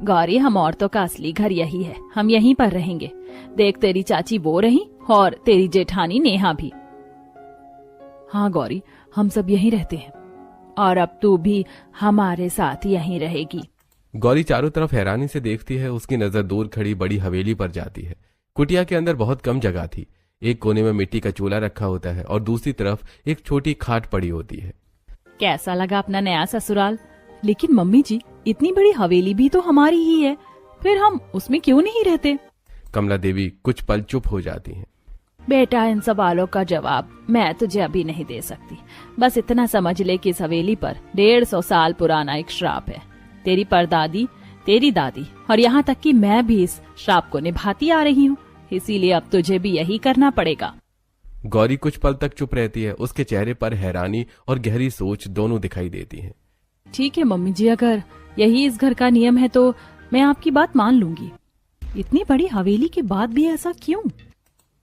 गौरी, हम औरतों का असली घर यही है, हम यहीं पर रहेंगे। देख, तेरी चाची वो रही और तेरी जेठानी नेहा भी। हाँ गौरी, हम सब यहीं रहते हैं और अब तू भी हमारे साथ यहीं रहेगी। गौरी चारों तरफ हैरानी से देखती है। उसकी नजर दूर खड़ी बड़ी हवेली पर जाती है। कुटिया के अंदर बहुत कम जगह थी। एक कोने में मिट्टी का चूल्हा रखा होता है और दूसरी तरफ एक छोटी खाट पड़ी होती है। कैसा लगा अपना नया ससुराल? लेकिन मम्मी जी, इतनी बड़ी हवेली भी तो हमारी ही है, फिर हम उसमें क्यों नहीं रहते? कमला देवी कुछ पल चुप हो जाती हैं। बेटा, इन सवालों का जवाब मैं तुझे अभी नहीं दे सकती। बस इतना समझ ले कि इस हवेली पर 150 साल पुराना एक श्राप है। तेरी परदादी, तेरी दादी और यहाँ तक कि मैं भी इस श्राप को निभाती आ रही हूँ, इसीलिए अब तुझे भी यही करना पड़ेगा। गौरी कुछ पल तक चुप रहती है। उसके चेहरे पर हैरानी और गहरी सोच दोनों दिखाई देती है। ठीक है मम्मी जी, अगर यही इस घर का नियम है तो मैं आपकी बात मान लूंगी। इतनी बड़ी हवेली के बाद भी ऐसा क्यों?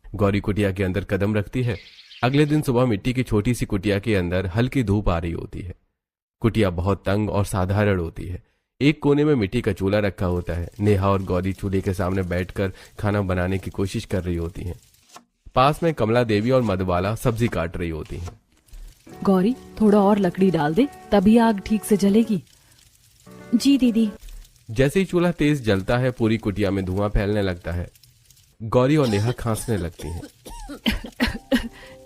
गौरी कुटिया के अंदर कदम रखती है। अगले दिन सुबह मिट्टी की छोटी सी कुटिया के अंदर हल्की धूप आ रही होती है। कुटिया बहुत तंग और साधारण होती है। एक कोने में मिट्टी का चूल्हा रखा होता है। नेहा और गौरी चूल्हे के सामने बैठकर खाना बनाने की कोशिश कर रही होती हैं। पास में कमला देवी और मधुबाला सब्जी काट रही होती हैं। गौरी, थोड़ा और लकड़ी डाल दे, तभी आग ठीक से जलेगी। जी दीदी। जैसे ही चूल्हा तेज जलता है, पूरी कुटिया में धुआं फैलने लगता है। गौरी और नेहा खांसने लगती हैं।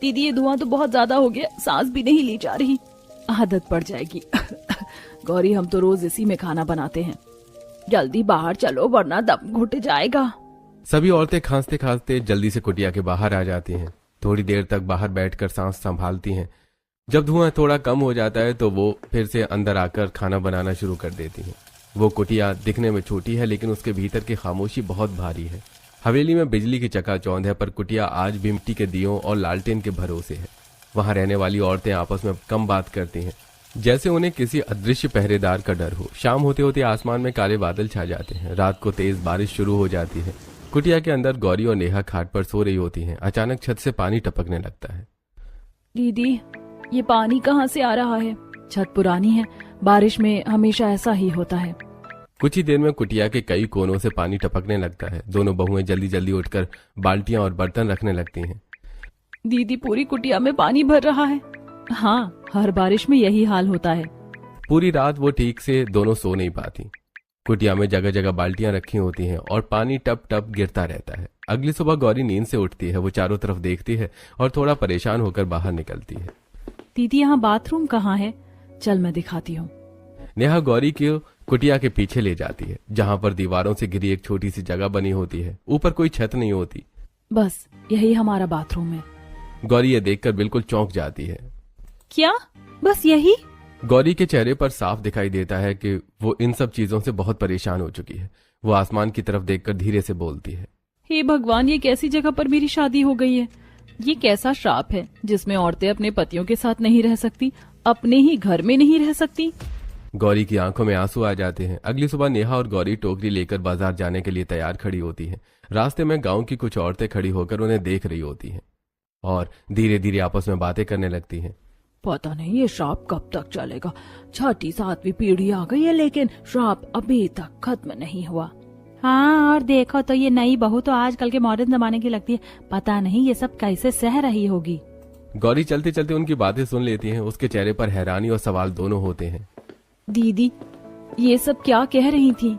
दीदी, ये धुआं तो बहुत ज्यादा हो गया, सांस भी नहीं ली जा रही। आदत पड़ जाएगी। गौरी, हम तो रोज इसी में खाना बनाते हैं, जल्दी बाहर चलो वरना दम घुट जाएगा। सभी औरतें खांसते खांसते जल्दी से कुटिया के बाहर आ जाती हैं। थोड़ी देर तक बाहर बैठकर सांस संभालती हैं। जब धुआं थोड़ा कम हो जाता है तो वो फिर से अंदर आकर खाना बनाना शुरू कर देती हैं। वो कुटिया दिखने में छोटी है, लेकिन उसके भीतर की खामोशी बहुत भारी है। हवेली में बिजली की चकाचौंध है, पर कुटिया आज भी मिट्टी के दियों और लालटेन के भरोसे है। वहां रहने वाली औरतें आपस में कम बात करती हैं, जैसे उन्हें किसी अदृश्य पहरेदार का डर हो। शाम होते होते आसमान में काले बादल छा जाते हैं। रात को तेज बारिश शुरू हो जाती है। कुटिया के अंदर गौरी और नेहा खाट पर सो रही होती हैं। अचानक छत से पानी टपकने लगता है। दीदी, ये पानी कहाँ से आ रहा है? छत पुरानी है, बारिश में हमेशा ऐसा ही होता है। कुछ ही देर में कुटिया के कई कोनों से पानी टपकने लगता है। दोनों बहुएं जल्दी जल्दी उठकर बाल्टियां और बर्तन रखने लगती हैं। दीदी, पूरी कुटिया में पानी भर रहा है। हाँ, हर बारिश में यही हाल होता है। पूरी रात वो ठीक से दोनों सो नहीं पाती। कुटिया में जगह जगह बाल्टियां रखी होती हैं और पानी टप टप गिरता रहता है। अगली सुबह गौरी नींद से उठती है। वो चारों तरफ देखती है और थोड़ा परेशान होकर बाहर निकलती है। दीदी, यहाँ बाथरूम कहाँ है? चल मैं दिखाती हूँ। नेहा गौरी को कुटिया के पीछे ले जाती है, जहाँ पर दीवारों से घिरी एक छोटी सी जगह बनी होती है। ऊपर कोई छत नहीं होती। बस यही हमारा बाथरूम है। गौरी ये देखकर बिल्कुल चौंक जाती है। क्या? बस यही? गौरी के चेहरे पर साफ दिखाई देता है कि वो इन सब चीजों से बहुत परेशान हो चुकी है। वो आसमान की तरफ देखकर धीरे से बोलती है, हे भगवान, ये कैसी जगह पर मेरी शादी हो गई है? ये कैसा श्राप है जिसमें औरतें अपने पतियों के साथ नहीं रह सकती, अपने ही घर में नहीं रह सकती? गौरी की आंखों में आंसू आ जाते हैं। अगली सुबह नेहा और गौरी टोकरी लेकर बाजार जाने के लिए तैयार खड़ी होती हैं। रास्ते में गांव की कुछ औरतें खड़ी होकर उन्हें देख रही होती हैं और धीरे धीरे आपस में बातें करने लगती हैं। पता नहीं ये श्राप कब तक चलेगा। 6ठी 7वीं पीढ़ी आ गई है, लेकिन श्राप अभी तक खत्म नहीं हुआ। हाँ, और देखो तो ये नई बहू तो आजकल के मॉडर्न जमाने की लगती है। पता नहीं ये सब कैसे सह रही होगी। गौरी चलते चलते उनकी बातें सुन लेती हैं। उसके चेहरे पर हैरानी और सवाल दोनों होते हैं। दीदी, ये सब क्या कह रही थी?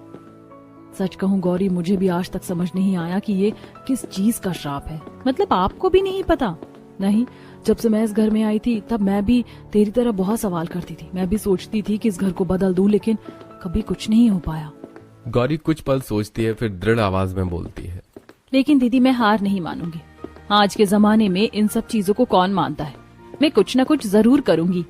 सच कहूँ गौरी, मुझे भी आज तक समझ नहीं आया कि ये किस चीज का श्राप है। मतलब आपको भी नहीं पता? नहीं, जब से मैं इस घर में आई थी तब मैं भी तेरी तरह बहुत सवाल करती थी। मैं भी सोचती थी कि इस घर को बदल दूं, लेकिन कभी कुछ नहीं हो पाया। गौरी कुछ पल सोचती है, फिर दृढ़ आवाज में बोलती है, लेकिन दीदी, मैं हार नहीं मानूंगी। आज के जमाने में इन सब चीजों को कौन मानता है? मैं कुछ न कुछ जरूर करूंगी।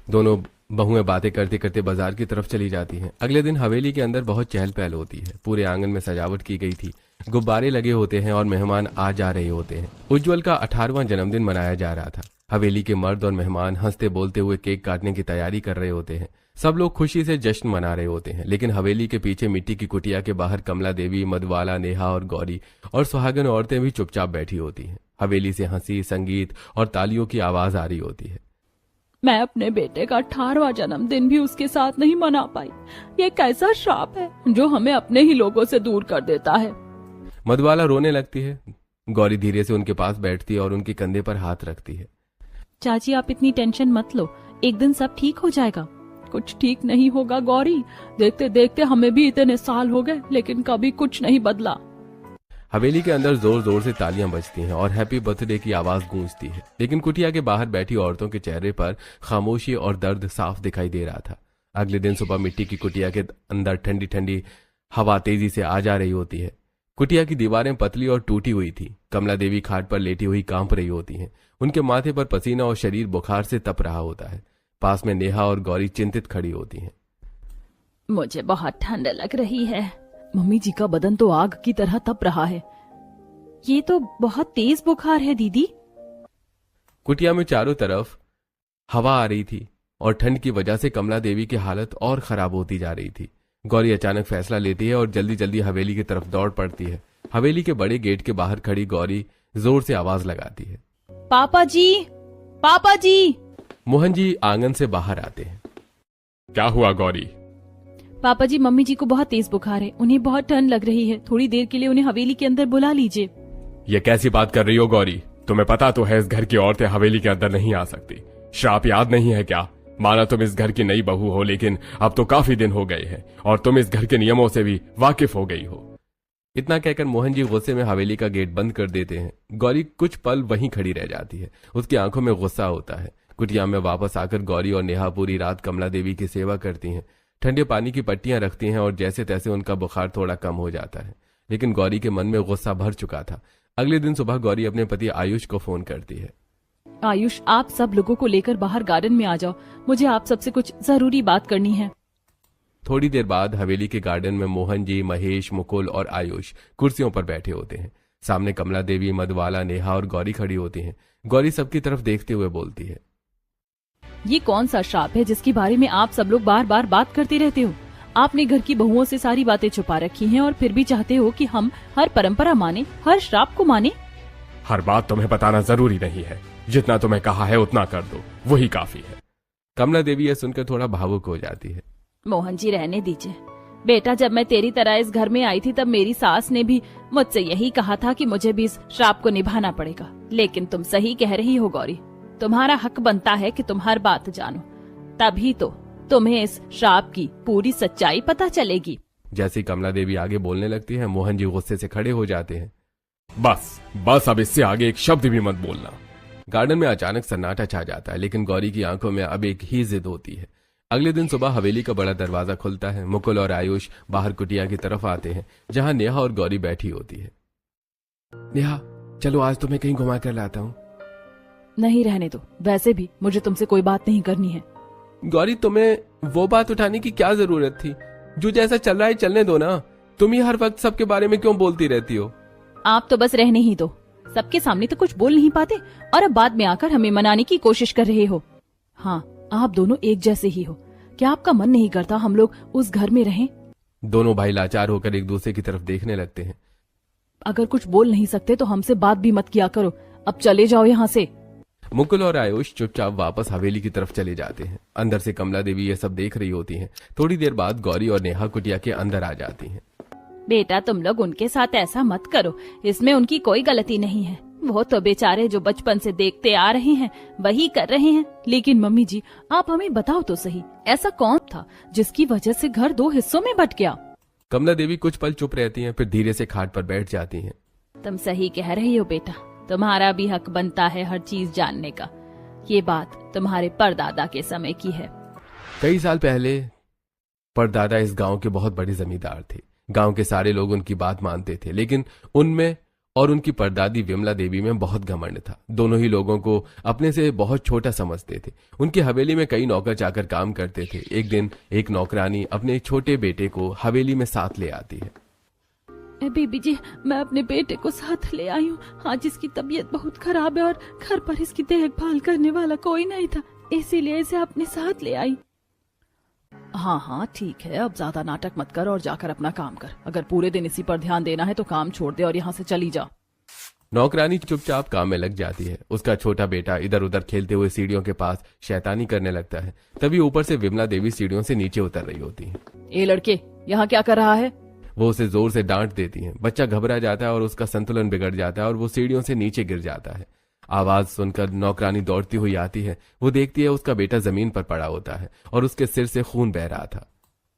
दोनों बहुएं बातें करते करते बाजार की तरफ चली जाती हैं। अगले दिन हवेली के अंदर बहुत चहल पहल होती है। पूरे आंगन में सजावट की गई थी। गुब्बारे लगे होते हैं और मेहमान आ जा रहे होते हैं। उज्जवल का 18वां जन्मदिन मनाया जा रहा था। हवेली के मर्द और मेहमान हंसते बोलते हुए केक काटने की तैयारी कर रहे होते हैं। सब लोग खुशी से जश्न मना रहे होते हैं, लेकिन हवेली के पीछे मिट्टी की कुटिया के बाहर कमला देवी, मधुबाला, नेहा और गौरी और सुहागन औरतें भी चुपचाप बैठी होती हैं। हवेली से हंसी, संगीत और तालियों की आवाज आ रही होती है। मैं अपने बेटे का 18वां जन्मदिन भी उसके साथ नहीं मना पाई। ये कैसा श्राप है जो हमें अपने ही लोगों से दूर कर देता है। मधुबाला रोने लगती है। गौरी धीरे से उनके पास बैठती है और उनके कंधे पर हाथ रखती है। चाची आप इतनी टेंशन मत लो, एक दिन सब ठीक हो जाएगा। कुछ ठीक नहीं होगा गौरी, देखते देखते हमें भी इतने साल हो गए लेकिन कभी कुछ नहीं बदला। हवेली के अंदर जोर जोर से तालियां बजती हैं और हैप्पी बर्थडे की आवाज गूंजती है, लेकिन कुटिया के बाहर बैठी औरतों के चेहरे पर खामोशी और दर्द साफ दिखाई दे रहा था। अगले दिन सुबह मिट्टी की कुटिया के अंदर ठंडी ठंडी हवा तेजी से आ जा रही होती है। कुटिया की दीवारें पतली और टूटी हुई थी। कमला देवी खाट पर लेटी हुई कांप रही होती हैं। उनके माथे पर पसीना और शरीर बुखार से तप रहा होता है। पास में नेहा और गौरी चिंतित खड़ी होती हैं। मुझे बहुत ठंड लग रही है। मम्मी जी का बदन तो आग की तरह तप रहा है। ये तो बहुत तेज बुखार है दीदी। कुटिया में चारों तरफ हवा आ रही थी और ठंड की वजह से कमला देवी की हालत और खराब होती जा रही थी। गौरी अचानक फैसला लेती है और जल्दी जल्दी हवेली की तरफ दौड़ पड़ती है। हवेली के बड़े गेट के बाहर खड़ी गौरी जोर से आवाज लगाती है, पापा जी, पापा जी। मोहन जी आंगन से बाहर आते हैं। क्या हुआ गौरी? पापा जी, मम्मी जी को बहुत तेज बुखार है, उन्हें बहुत ठंड लग रही है। थोड़ी देर के लिए उन्हें हवेली के अंदर बुला लीजिए। ये कैसी बात कर रही हो गौरी? तुम्हें पता तो है इस घर की औरतें हवेली के अंदर नहीं आ सकती। श्राप याद नहीं है क्या? माना तुम इस घर की नई बहू हो, लेकिन अब तो काफी दिन हो गए हैं और तुम इस घर के नियमों से भी वाकिफ हो गई हो। इतना कहकर मोहन जी गुस्से में हवेली का गेट बंद कर देते हैं। गौरी कुछ पल वहीं खड़ी रह जाती है। उसकी आंखों में गुस्सा होता है। कुटिया में वापस आकर गौरी और नेहा पूरी रात कमला देवी की सेवा करती हैं। ठंडे पानी की पट्टियां रखती हैं और जैसे तैसे उनका बुखार थोड़ा कम हो जाता है, लेकिन गौरी के मन में गुस्सा भर चुका था। अगले दिन सुबह गौरी अपने पति आयुष को फोन करती है। आयुष, आप सब लोगों को लेकर बाहर गार्डन में आ जाओ, मुझे आप सबसे कुछ जरूरी बात करनी है। थोड़ी देर बाद हवेली के गार्डन में मोहन जी, महेश, मुकुल और आयुष कुर्सियों पर बैठे होते हैं। सामने कमला देवी, मधुबाला, नेहा और गौरी खड़ी होती हैं। गौरी सबकी तरफ देखते हुए बोलती है, ये कौन सा श्राप है जिसके बारे में आप सब लोग बार बार बात करते रहते हो? आपने घर की बहुओं से सारी बातें छुपा रखी हैं और फिर भी चाहते हो कि हम हर परंपरा माने, हर श्राप को माने। हर बात तुम्हें बताना जरूरी नहीं है, जितना तुम्हें कहा है उतना कर दो, वही काफी है। कमला देवी यह सुनकर थोड़ा भावुक हो जाती है। मोहन जी, रहने दीजिए। बेटा, जब मैं तेरी तरह इस घर में आई थी तब मेरी सास ने भी मुझसे यही कहा था कि मुझे भी इस श्राप को निभाना पड़ेगा। लेकिन तुम सही कह रही हो गौरी, तुम्हारा हक बनता है कि तुम हर बात जानो, तभी तो तुम्हें इस श्राप की पूरी सच्चाई पता चलेगी। जैसे कमला देवी आगे बोलने लगती है, मोहन जी गुस्से से खड़े हो जाते हैं। बस बस, अब इससे आगे एक शब्द भी मत बोलना। गार्डन में अचानक सन्नाटा छा जाता है, लेकिन गौरी की आंखों में अब एक ही जिद होती है। अगले दिन सुबह हवेली का बड़ा दरवाजा खुलता है। मुकुल और आयुष बाहर कुटिया की तरफ आते हैं, जहां नेहा और गौरी बैठी होती है। नेहा, चलो आज तुम्हें कहीं घुमा कर लाता हूँ। नहीं, रहने दो, वैसे भी मुझे तुमसे कोई बात नहीं करनी है। गौरी, तुम्हें वो बात उठाने की क्या जरूरत थी? जो जैसा चल रहा है चलने दो ना। तुम ही हर वक्त सबके बारे में क्यों बोलती रहती हो? आप तो बस रहने ही दो। सबके सामने तो कुछ बोल नहीं पाते और अब बाद में आकर हमें मनाने की कोशिश कर रहे हो। हाँ, आप दोनों एक जैसे ही हो। क्या आपका मन नहीं करता हम लोग उस घर में रहें? दोनों भाई लाचार होकर एक दूसरे की तरफ देखने लगते हैं। अगर कुछ बोल नहीं सकते तो हमसे बात भी मत किया करो। अब चले जाओ यहाँ से। मुकुल और आयुष चुपचाप वापस हवेली की तरफ चले जाते हैं। अंदर से कमला देवी ये सब देख रही होती हैं। थोड़ी देर बाद गौरी और नेहा कुटिया के अंदर आ जाती हैं। बेटा, तुम लोग उनके साथ ऐसा मत करो, इसमें उनकी कोई गलती नहीं है। वो तो बेचारे जो बचपन से देखते आ रहे हैं वही कर रहे हैं। लेकिन मम्मी जी, आप हमें बताओ तो सही, ऐसा कौन था जिसकी वजह से घर दो हिस्सों में बट गया? कमला देवी कुछ पल चुप रहती हैं, फिर धीरे से खाट पर बैठ जाती हैं। तुम सही कह रही हो बेटा, तुम्हारा भी हक बनता है हर चीज जानने का। ये बात तुम्हारे परदादा के समय की है। कई साल पहले परदादा इस गांव के बहुत बड़े जमींदार थे। गांव के सारे लोग उनकी बात मानते थे, लेकिन उनमें और उनकी परदादी विमला देवी में बहुत घमंड था। दोनों ही लोगों को अपने से बहुत छोटा समझते थे। उनकी हवेली में कई नौकर चाकर काम करते थे। एक दिन एक नौकरानी अपने छोटे बेटे को हवेली में साथ ले आती है। बीबी जी, मैं अपने बेटे को साथ ले आई हूँ। आज इसकी तबीयत बहुत खराब है और घर पर इसकी देखभाल करने वाला कोई नहीं था, इसीलिए इसे अपने साथ ले आई। हाँ हाँ ठीक है, अब ज्यादा नाटक मत कर और जाकर अपना काम कर। अगर पूरे दिन इसी पर ध्यान देना है तो काम छोड़ दे और यहाँ से चली जा। नौकरानी चुपचाप काम में लग जाती है। उसका छोटा बेटा इधर उधर खेलते हुए सीढ़ियों के पास शैतानी करने लगता है। तभी ऊपर से विमला देवी सीढ़ियों से नीचे उतर रही होती है। ए लड़के, यहाँ क्या कर रहा है? वो उसे जोर से डांट देती है। बच्चा घबरा जाता है और उसका संतुलन बिगड़ जाता है और वो सीढ़ियों से नीचे गिर जाता है। आवाज सुनकर नौकरानी दौड़ती हुई आती है। वो देखती है उसका बेटा जमीन पर पड़ा होता है और उसके सिर से खून बह रहा था।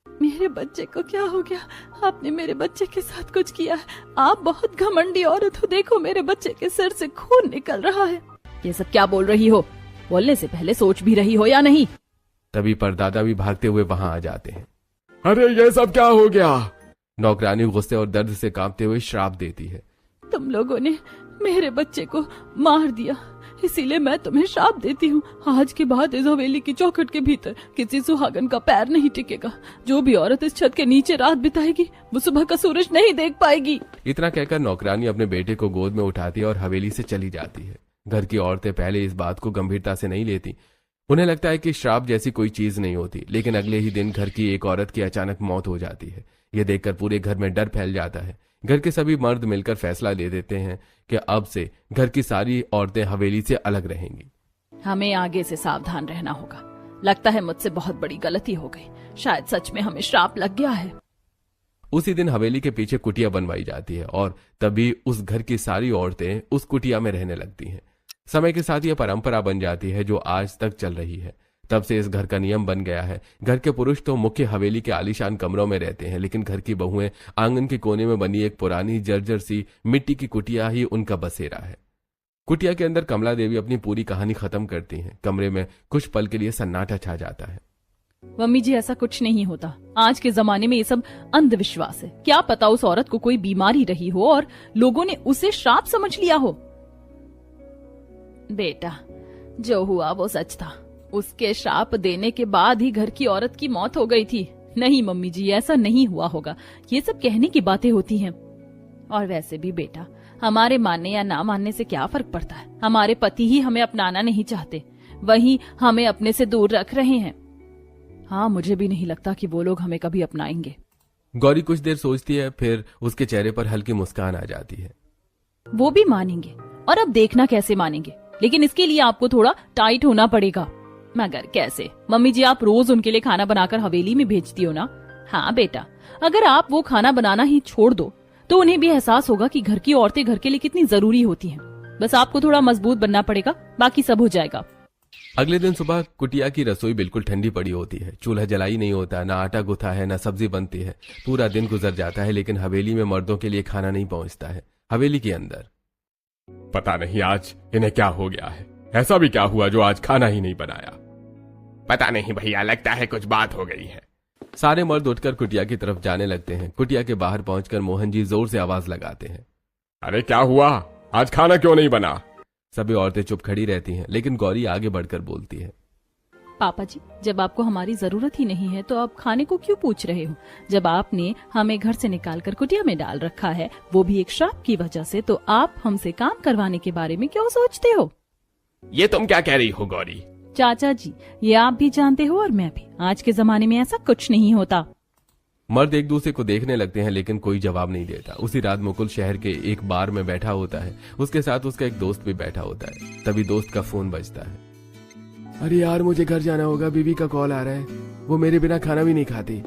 मेरे बच्चे को क्या हो गया? आपने मेरे बच्चे के साथ कुछ किया है। आप बहुत घमंडी औरत हो। देखो, मेरे बच्चे के सिर से खून निकल रहा है। ये सब क्या बोल रही हो? बोलने से पहले सोच भी रही हो या नहीं? तभी परदादा भी भागते हुए वहां आ जाते हैं। अरे ये सब क्या हो गया? नौकरानी गुस्से और दर्द से कांपते हुए श्राप देती है। तुम लोगों ने मेरे बच्चे को मार दिया, इसीलिए मैं तुम्हें श्राप देती हूँ। आज के बाद इस हवेली की चौखट के भीतर किसी सुहागन का पैर नहीं टिकेगा। जो भी औरत इस छत के नीचे रात बिताएगी वो सुबह का सूरज नहीं देख पाएगी। इतना कहकर नौकरानी अपने बेटे को गोद में उठाती है और हवेली से चली जाती है। घर की औरतें पहले इस बात को गंभीरता से नहीं लेती। उन्हें लगता है कि श्राप जैसी कोई चीज नहीं होती, लेकिन अगले ही दिन घर की एक औरत की अचानक मौत हो जाती है। यह देखकर पूरे घर में डर फैल जाता है। घर के सभी मर्द मिलकर फैसला ले देते हैं कि अब से घर की सारी औरतें हवेली से अलग रहेंगी। हमें आगे से सावधान रहना होगा। लगता है मुझसे बहुत बड़ी गलती हो गई। शायद सच में हमें श्राप लग गया है। उसी दिन हवेली के पीछे कुटिया बनवाई जाती है और तभी उस घर की सारी औरतें उस कुटिया में रहने लगती हैं। समय के साथ यह परंपरा बन जाती है जो आज तक चल रही है। तब से इस घर का नियम बन गया है। घर के पुरुष तो मुख्य हवेली के आलीशान कमरों में रहते हैं, लेकिन घर की बहुएं आंगन के कोने में बनी एक पुरानी जर्जर सी मिट्टी की कुटिया ही उनका बसेरा है। कुटिया के अंदर कमला देवी अपनी पूरी कहानी खत्म करती हैं। कमरे में कुछ पल के लिए सन्नाटा छा जाता है। मम्मी जी, ऐसा कुछ नहीं होता। आज के जमाने में ये सब अंधविश्वास है। क्या पता उस औरत को कोई बीमारी रही हो और लोगों ने उसे श्राप समझ लिया हो। बेटा, जो हुआ वो सच था। उसके श्राप देने के बाद ही घर की औरत की मौत हो गई थी। नहीं मम्मी जी, ऐसा नहीं हुआ होगा। ये सब कहने की बातें होती हैं। और वैसे भी बेटा, हमारे मानने या ना मानने से क्या फर्क पड़ता है। हमारे पति ही हमें अपनाना नहीं चाहते, वही हमें अपने से दूर रख रहे हैं। हाँ, मुझे भी नहीं लगता कि वो लोग हमें कभी अपनाएंगे। गौरी कुछ देर सोचती है, फिर उसके चेहरे पर हल्की मुस्कान आ जाती है। वो भी मानेंगे, और अब देखना कैसे मानेंगे। लेकिन इसके लिए आपको थोड़ा टाइट होना पड़ेगा। मगर कैसे? मम्मी जी, आप रोज उनके लिए खाना बनाकर हवेली में भेजती हो ना? हाँ बेटा, अगर आप वो खाना बनाना ही छोड़ दो तो उन्हें भी एहसास होगा कि घर की औरतें घर के लिए कितनी जरूरी होती हैं। बस आपको थोड़ा मजबूत बनना पड़ेगा, बाकी सब हो जाएगा। अगले दिन सुबह कुटिया की रसोई बिल्कुल ठंडी पड़ी होती है। चूल्हा जलाई नहीं होता, ना आटा गुथा है, ना सब्जी बनती है। पूरा दिन गुजर जाता है, लेकिन हवेली में मर्दों के लिए खाना नहीं पहुंचता है। हवेली के अंदर पता नहीं आज इन्हें क्या हो गया है। ऐसा भी क्या हुआ जो आज खाना ही नहीं बनाया? पता नहीं भैया, लगता है कुछ बात हो गई है। सारे मर्द उठकर कुटिया की तरफ जाने लगते हैं। कुटिया के बाहर पहुंचकर मोहन जी जोर से आवाज लगाते हैं, अरे क्या हुआ? आज खाना क्यों नहीं बना? सभी औरतें चुप खड़ी रहती हैं, लेकिन गौरी आगे बढ़कर बोलती है, पापा जी, जब आपको हमारी जरूरत ही नहीं है तो आप खाने को क्यों पूछ रहे हो? जब आपने हमें घर से निकालकर कुटिया में डाल रखा है, वो भी एक श्राप की वजह से, तो आप हमसे काम करवाने के बारे में क्यों सोचते हो? ये तुम क्या कह रही हो गौरी? चाचा जी, ये आप भी जानते हो और मैं भी। आज के जमाने में ऐसा कुछ नहीं होता। मर्द एक दूसरे को देखने लगते हैं, लेकिन कोई जवाब नहीं देता। उसी रात मुकुल शहर के एक बार में बैठा होता है। उसके साथ उसका एक दोस्त भी बैठा होता है। तभी दोस्त का फोन बजता है। अरे यार, मुझे घर जाना होगा, बीवी का कॉल आ रहा है। वो मेरे बिना खाना भी नहीं खाती।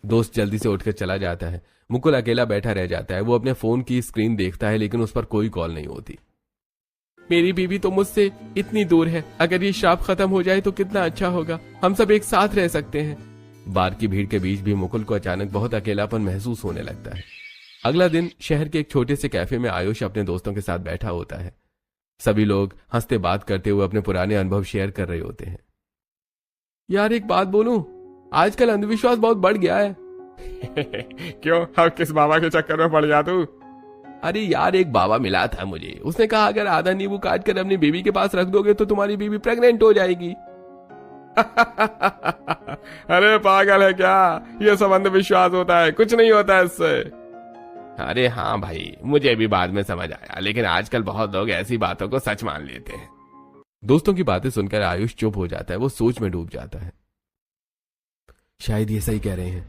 दोस्त जल्दी से उठकर चला जाता है। मुकुल अकेला बैठा रह जाता है। वो अपने फोन की स्क्रीन देखता है, लेकिन उस पर कोई कॉल नहीं होती। मेरी बीवी तो मुझसे इतनी दूर है। अगर ये श्राप खत्म हो जाए तो कितना अच्छा होगा। हम सब एक साथ रह सकते हैं। बार की भीड़ के बीच भी मुकुल को अचानक बहुत अकेलापन महसूस होने लगता है। अगला दिन शहर के एक छोटे से कैफे में आयुष अपने दोस्तों के साथ बैठा होता है। सभी लोग हंसते बात करते हुए अपने पुराने अनुभव शेयर कर रहे होते हैं। यार एक बात बोलूं, आजकल अंधविश्वास बहुत बढ़ गया है। क्यों, अब किस बाबा के चक्कर में पड़ जा तू? अरे यार, एक बाबा मिला था मुझे। उसने कहा अगर आधा नींबू काट कर अपनी बीवी के पास रख दोगे तो तुम्हारी बीवी प्रेग्नेंट हो जाएगी। अरे पागल है क्या? ये सब अंधविश्वास होता है, कुछ नहीं होता है इससे। अरे हाँ भाई, मुझे भी बाद में समझ आया, लेकिन आजकल बहुत लोग ऐसी बातों को सच मान लेते हैं। दोस्तों की बातें सुनकर आयुष चुप हो जाता है। वो सोच में डूब जाता है। शायद ये सही कह रहे हैं,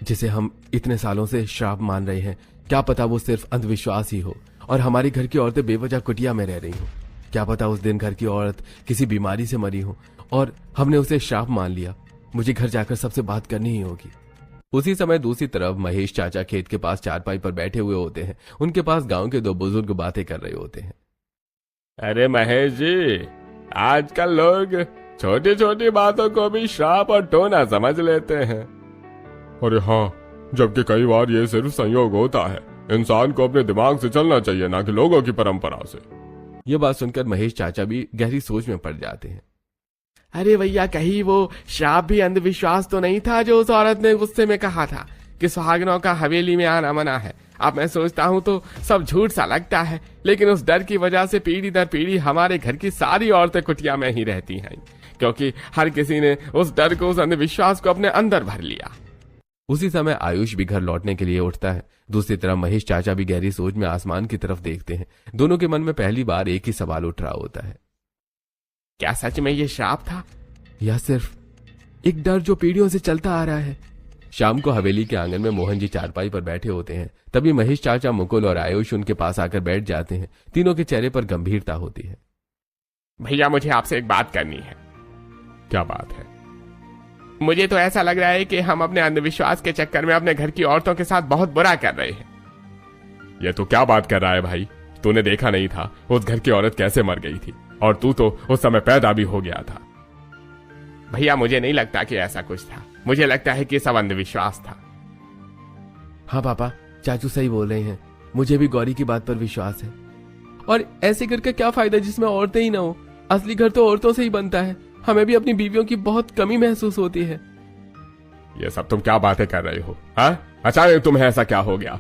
जिसे हम इतने सालों से श्राप मान रहे हैं। क्या पता वो सिर्फ अंधविश्वास ही हो और हमारे घर की औरतें बेवजह कुटिया में रह रही हो। क्या पता उस दिन घर की औरत किसी बीमारी से मरी हो और हमने उसे श्राप मान लिया। मुझे घर जाकर सबसे बात करनी ही होगी। उसी समय दूसरी तरफ महेश चाचा खेत के पास चारपाई पर बैठे हुए होते हैं। उनके पास गांव के 2 बुजुर्ग बातें कर रहे होते हैं। अरे महेश जी, आजकल लोग छोटी छोटी बातों को भी श्राप और टोना समझ लेते हैं। अरे हाँ, जबकि कई बार ये सिर्फ संयोग होता है। इंसान को अपने दिमाग से चलना चाहिए, ना कि लोगों की परंपरा से। यह बात सुनकर महेश चाचा भी गहरी सोच में पड़ जाते हैं। अरे भैया, कहीं वो श्राप भी अंधविश्वास तो नहीं था जो उस औरत ने गुस्से में कहा था कि सुहागनों का हवेली में आना मना है। अब मैं सोचता हूँ तो सब झूठ सा लगता है, लेकिन उस डर की वजह से पीढ़ी दर पीढ़ी हमारे घर की सारी औरतें कुटिया में ही रहती हैं, क्योंकि हर किसी ने उस डर को, उस अंधविश्वास को अपने अंदर भर लिया। उसी समय आयुष भी घर लौटने के लिए उठता है। दूसरी तरफ महेश चाचा भी गहरी सोच में आसमान की तरफ देखते हैं। दोनों के मन में पहली बार एक ही सवाल उठ रहा होता है, क्या सच में ये श्राप था या सिर्फ एक डर जो पीढ़ियों से चलता आ रहा है। शाम को हवेली के आंगन में मोहन जी चारपाई पर बैठे होते हैं। तभी महेश चाचा, मुकुल और आयुष उनके पास आकर बैठ जाते हैं। तीनों के चेहरे पर गंभीरता होती है। भैया, मुझे आपसे एक बात करनी है। क्या बात है? मुझे तो ऐसा लग रहा है कि हम अपने अंधविश्वास के चक्कर में अपने घर की औरतों के साथ बहुत बुरा कर रहे हैं। ये तो क्या बात कर रहा है भाई? तूने देखा नहीं था उस घर की औरत कैसे मर गई थी, और तू तो उस समय पैदा भी हो गया था। भैया, मुझे नहीं लगता कि ऐसा कुछ था। मुझे लगता है कि सब अंधविश्वास था। हाँ पापा, चाचू सही बोल रहे हैं। मुझे भी गौरी की बात पर विश्वास है। और ऐसे घर का क्या फायदा जिसमें औरतें ही ना हो? असली घर तो औरतों से ही बनता है। हमें भी अपनी बीवियों की बहुत कमी महसूस होती है। ये सब तुम क्या बातें कर रहे हो? हाँ, अचानक तुम्हें ऐसा क्या हो गया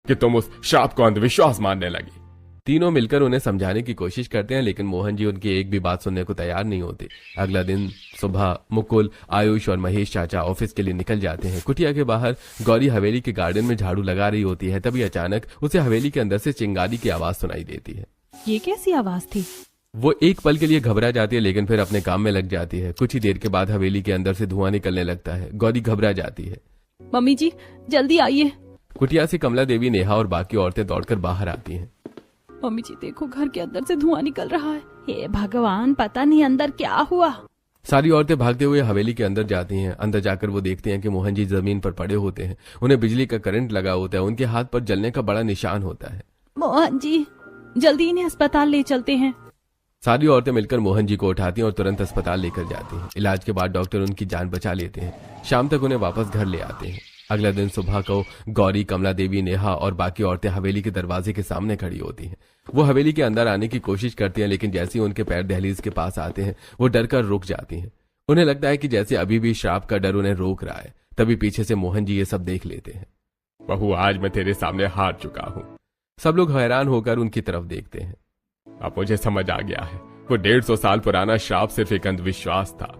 कि तुम उस श्राप को अंधविश्वास मानने लगी? तीनों मिलकर उन्हें समझाने की कोशिश करते हैं, लेकिन मोहन जी उनकी एक भी बात सुनने को तैयार नहीं होते। अगला दिन सुबह मुकुल, आयुष और महेश चाचा ऑफिस के लिए निकल जाते हैं। कुटिया के बाहर गौरी हवेली के गार्डन में झाड़ू लगा रही होती है। तभी अचानक उसे हवेली के अंदर से चिंगारी की आवाज सुनाई देती है। ये कैसी आवाज थी? वो एक पल के लिए घबरा जाती है, लेकिन फिर अपने काम में लग जाती है। कुछ ही देर के बाद हवेली के अंदर से धुआं निकलने लगता है। गौरी घबरा जाती है। मम्मी जी, जल्दी आइए। कुटिया से कमला देवी, नेहा और बाकी औरतें दौड़कर बाहर आती हैं। मम्मी जी देखो, घर के अंदर से धुआं निकल रहा है। हे भगवान, पता नहीं अंदर क्या हुआ। सारी औरतें भागते हुए हवेली के अंदर जाती हैं। अंदर जाकर वो देखते हैं कि मोहन जी जमीन पर पड़े होते हैं। उन्हें बिजली का करंट लगा होता है। उनके हाथ पर जलने का बड़ा निशान होता है। मोहन जी, जल्दी इन्हें अस्पताल ले चलते हैं। सारी औरतें मिलकर मोहन जी को उठाती हैं और तुरंत अस्पताल लेकर जाती हैं। इलाज के बाद डॉक्टर उनकी जान बचा लेते हैं। शाम तक उन्हें वापस घर ले आते हैं। अगला दिन सुबह को गौरी, कमला देवी, नेहा और बाकी औरतें हवेली के दरवाजे के सामने खड़ी होती हैं। वो हवेली के अंदर आने की कोशिश करती हैं, लेकिन जैसे ही उनके पैर दहलीज के पास आते हैं वो डर कर रुक जाती हैं। उन्हें लगता है कि जैसे अभी भी श्राप का डर उन्हें रोक रहा है। तभी पीछे से मोहन जी ये सब देख लेते हैं। बहू, आज मैं तेरे सामने हार चुका हूँ। सब लोग हैरान होकर उनकी तरफ देखते हैं। अब मुझे समझ आ गया है, वो 150 साल पुराना श्राप सिर्फ एक अंधविश्वास था।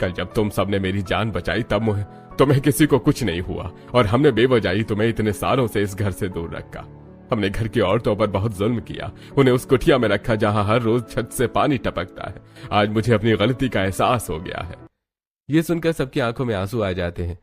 कल जब तुम सबने मेरी जान बचाई तब तुम्हें किसी को कुछ नहीं हुआ, और हमने बेवजह तुम्हें इतने सालों से इस घर से दूर रखा। हमने घर की औरतों पर बहुत जुल्म किया, उन्हें उस कुटिया में रखा जहां हर रोज छत से पानी टपकता है। आज मुझे अपनी गलती का एहसास हो गया है। ये सुनकर सबकी आंखों में आंसू आ जाते हैं।